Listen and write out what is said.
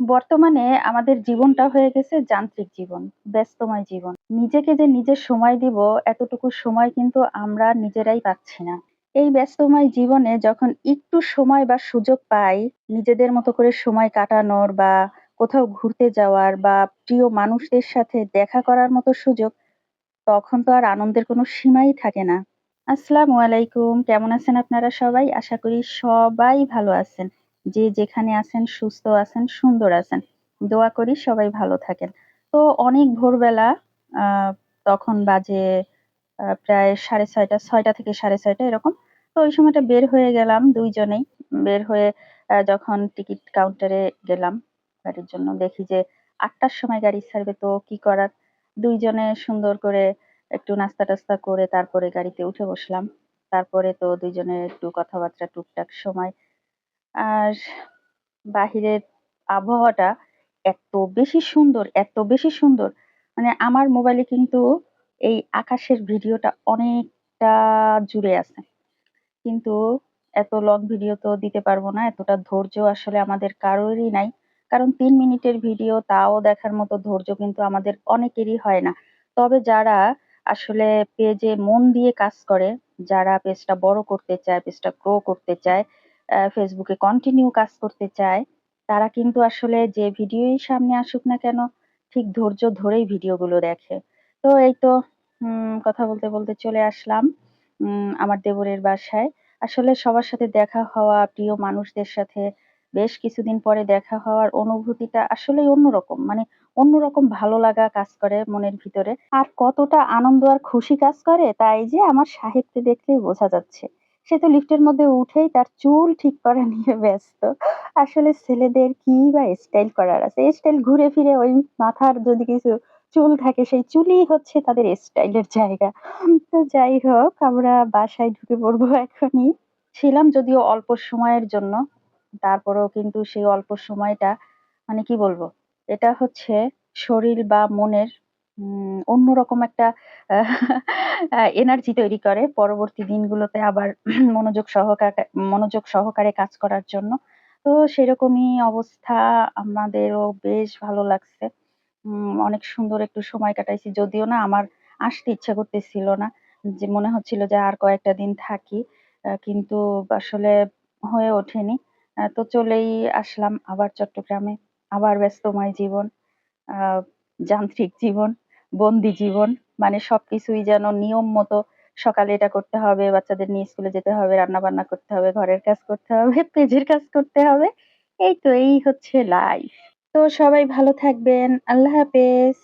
বর্তমানে আমাদের জীবনটা হয়ে গেছে যান্ত্রিক জীবন, ব্যস্তময় জীবন। নিজেকে যে নিজের সময় দিব, এতটুকু সময় কিন্তু আমরা নিজেরাই পাচ্ছি না। এই ব্যস্তময় জীবনে যখন একটু সময় বা সুযোগ পাই, নিজেদের মতো করে সময় কাটানোর বা কোথাও ঘুরতে যাওয়ার বা প্রিয় মানুষদের সাথে দেখা করার মতো সুযোগ, তখন তো আর আনন্দের কোনো সীমাই থাকে না। আসসালামু আলাইকুম। কেমন আছেন আপনারা সবাই? আশা করি সবাই ভালো আছেন। যে যেখানে আছেন সুস্থ আছেন, সুন্দর আছেন। দোয়া করি সবাই ভালো থাকেন। তো অনেক ভোরবেলা আ তখন বাজে প্রায় 6:30 6টা থেকে 6:30 এরকম। তো ওই সময়টা বের হয়ে গেলাম ২ জনেই। বের হয়ে যখন টিকিট কাউন্টারে গেলাম গাড়ির জন্য, দেখি যে ৮টার সময় গাড়ি ছাড়বে। তো কি করার? ২ জনে সুন্দর করে একটু নাস্তা-টাস্তা করে তারপরে গাড়িতে উঠে বসলাম। তারপরে তো ২ জনে একটু কথাবার্তা টুকটাক সময়। আর বাহিরের আবহাওয়াটা এত বেশি সুন্দর, এত বেশি সুন্দর। মানে আমার মোবাইলে কিন্তু এই আকাশের ভিডিওটা অনেকটা জুড়ে আছে। কিন্তু এত লং ভিডিও তো দিতে পারবো না। এতটা ধৈর্য আসলে আমাদের কারোরই নাই। কারণ ৩ মিনিটের ভিডিও তাও দেখার মতো ধৈর্য কিন্তু আমাদের অনেকেরই হয় না। তবে যারা আসলে পেজে মন দিয়ে কাজ করে, যারা পেজটা বড় করতে চায়, পেজটা গ্রো করতে চায়, Facebook এ কন্টিনিউ কাজ করতে চায়, তারা কিন্তু আসলে যে ভিডিওই সামনে আসুক না কেন, ঠিক ধৈর্য ধরেই ভিডিওগুলো দেখে। তো এই তো কথা বলতে, বলতে চলে আসলাম আমার দেবরের বাসায়। আসলে সবার সাথে দেখা হওয়া, প্রিয় মানুষদের সাথে বেশ কিছুদিন পরে দেখা হওয়ার অনুভূতিটা আসলেই অন্যরকম। মানে অন্যরকম ভালো লাগা কাজ করে মনের ভিতরে। আর কতটা আনন্দ আর খুশি কাজ করে তা এই যে আমার সাহেবকে দেখলেই বোঝা যাচ্ছে। সে তো লিফটের মধ্যে উঠেই তার চুল ঠিক করা নিয়ে ব্যস্ত। আসলে ছেলেদের কি বা স্টাইল করার আছে? স্টাইল ঘুরে ফিরে ওই মাথার যদি কিছু চুল থাকে সেই চুলই হচ্ছে তাদের স্টাইলের জায়গা। তো যাই হোক আমরা বাসায় ঢুকে পড়বো এখনই। ছিলাম যদিও অল্প সময়ের জন্য। তারপরেও কিন্তু সেই অল্প সময়টা মানে কি বলবো? এটা হচ্ছে শরীর বা মনের অন্যরকম একটা আহ এনার্জি তৈরি করে পরবর্তী দিনগুলোতে আবার মনোযোগ সহকারে কাজ করার জন্য। তো সেরকমই অবস্থা, আমাদেরও বেশ ভালো লাগছে। অনেক সুন্দর একটু সময় কাটাইছি। যদিও না আমার আসতে ইচ্ছা করতেছিল না। যে মনে হচ্ছিল যে আর কয়েকটা দিন থাকি। কিন্তু আসলে হয়ে ওঠেনি। তো চলেই আসলাম আবার চট্টগ্রামে। আবার ব্যস্তময় জীবন, আ যান্ত্রিক জীবন, বন্দি জীবন। মানে সবকিছুই যেন নিয়ম মতো সকালে এটা করতে হবে, বাচ্চাদের নিয়ে স্কুলে যেতে হবে, রান্না-বান্না করতে হবে, ঘরের কাজ করতে হবে, পেজের কাজ করতে হবে। এই তো এই হচ্ছে লাইফ। তো সবাই ভালো থাকবেন। আল্লাহ হাফেজ।